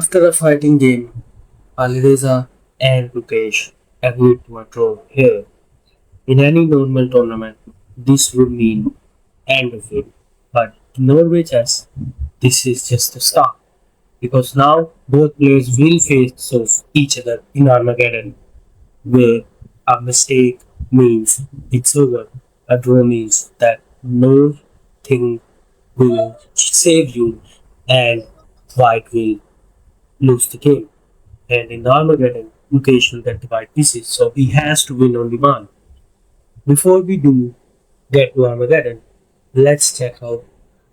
After a fighting game, Alireza and Gukesh agreed to a draw here. In any normal tournament, this would mean end of it. But in Norway Chess, this is just the start. Because now both players will face off each other in Armageddon, where a mistake means it's over. A draw means that nothing will save you and white will lose the game. And in Armageddon, Mukesh will get the white pieces, so he has to win on demand. Before we do get to Armageddon, let's check out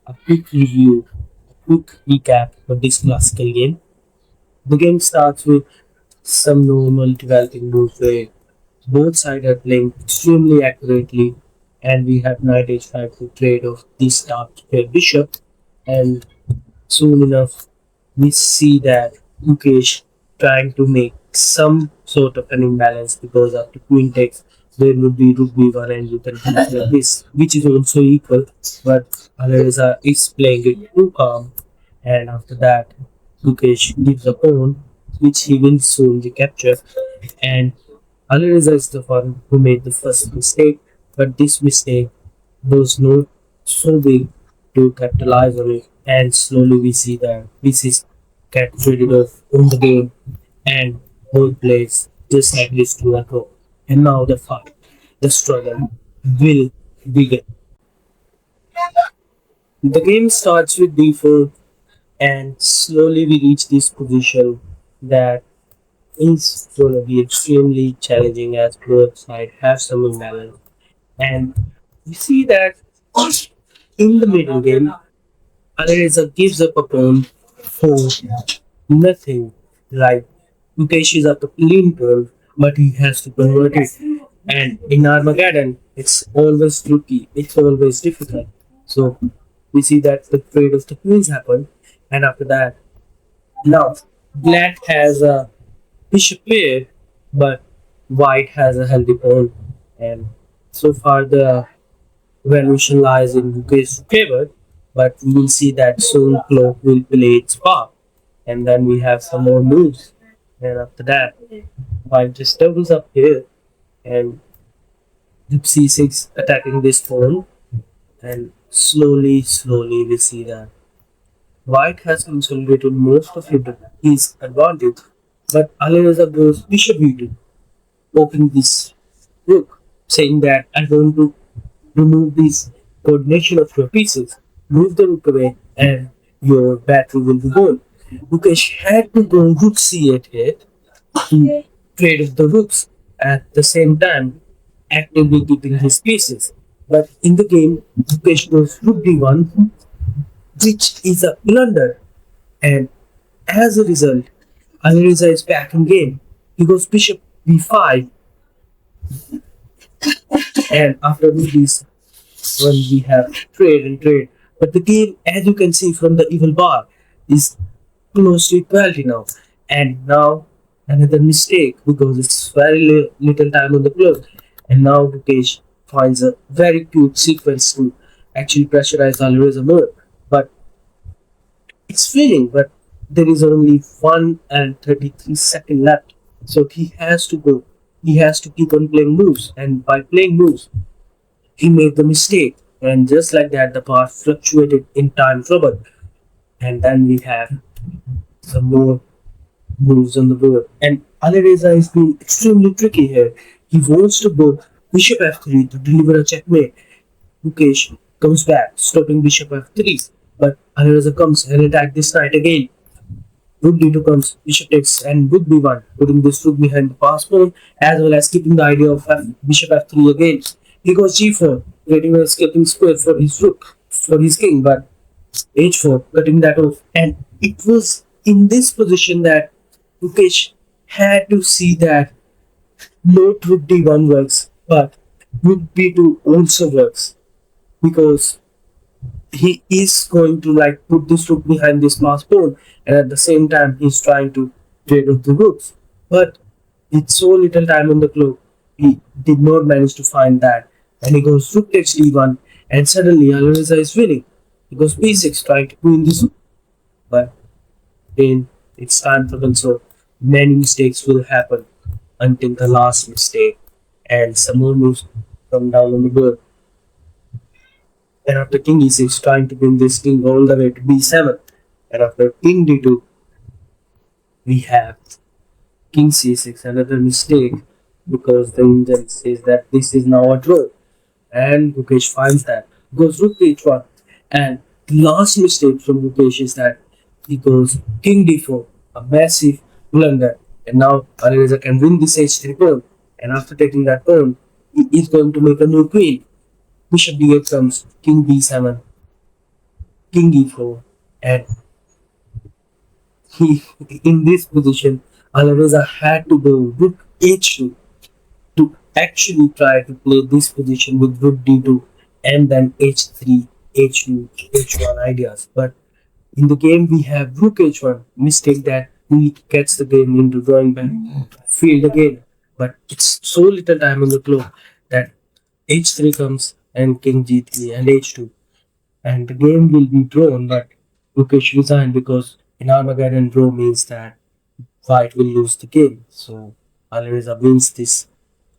a quick review, a quick recap of this classical game. The game starts with some normal developing moves where both sides are playing extremely accurately, and we have knight h5 to trade off this top pair bishop, and soon enough we see that Mukesh trying to make some sort of an imbalance because after queen takes there would be rook b1 and you can play like this, which is also equal, but Alireza is playing it too calm, and after that Gukesh gives a pawn which he will soon recapture, and Alireza is the one who made the first mistake, but this mistake was not so big to capitalize on it, and slowly we see that pieces get traded off in the game, and both plays just like this to a go. And now the fight, the struggle will begin. The game starts with d4, and slowly we reach this position that is going to be extremely challenging as both sides have some imbalance. And we see that in the middle game, Alireza gives up a pawn for nothing. Like Gukesh is up a clean pawn, but he has to convert it. And in Armageddon, it's always tricky. It's always difficult. So we see that the trade of the queens happen, and after that, now Black has a bishop pair, but White has a healthy pawn, and so far the valuation lies in Gukesh's favor. But we will see that soon Clock will play its part, and then we have some more moves. And after that, White just doubles up here, and Rook c6 attacking this pawn, and slowly we see that White has consolidated most of his advantage, but Alireza goes bishop b2, poking this rook, saying that I want to remove this coordination of your pieces, move the rook away, and your battery will be gone. Gukesh had to go rook c8 here to trade off the rooks at the same time, actively keeping his pieces. But in the game, Gukesh goes rook d1, which is a blunder, and as a result, Alireza is back in game. He goes bishop b5, and after this, when we have trade and trade. But the game, as you can see from the evil bar, is close to equality now. And now another mistake because it's very little time on the clock. And now Gukesh finds a very cute sequence to actually pressurize Alireza more. But it's failing, but there is only 1 and 33 seconds left. So he has to go. He has to keep on playing moves. And by playing moves, he made the mistake. And just like that, the bar fluctuated in time trouble. And then we have some more moves on the board. And Alireza is being extremely tricky here. He wants to go bishop f3 to deliver a checkmate. Gukesh comes back, stopping bishop f3. But Alireza comes and attack this knight again. Rook d2 comes, bishop takes, and rook b1, putting this rook behind the pass pawn, as well as keeping the idea of bishop f3 again. He goes g4, creating an escaping square for his rook, for his king, but h4, cutting that off. And it was in this position that Gukesh had to see that not rook d1 works, but rook b2 also works, because he is going to like put this rook behind this pass pawn, and at the same time he's trying to trade off the rooks. But with so little time on the clock, he did not manage to find that, and he goes rook takes d1, and suddenly Alireza is winning. He goes b6 trying to win this, but again It's time for console. Many mistakes will happen until the last mistake, and someone moves from down on the board. And after king e6, trying to bring this king all the way to b7. And after king d2, we have king c6, another mistake because the Indian says that this is now a draw. And Gukesh finds that. Goes rook h1. And the last mistake from Gukesh is that he goes king d4, a massive blunder. And now Alireza can win this h3 pawn. And after taking that pawn, he is going to make a new queen. Bishop d8 comes, king b7, king e4, and he in this position, Alireza had to go rook h2 to actually try to play this position with rook d2 and then h3, h2, h1 ideas. But in the game, we have rook h1, mistake that really gets the game into drawing back field again. But it's so little time on the clock that h3 comes and king g3 and h2, and the game will be drawn. But Gukesh resigned because in Armageddon, draw means that white will lose the game. So Alireza wins this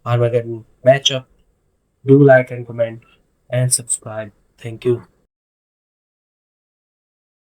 Armageddon matchup. Do like and comment and subscribe. Thank you.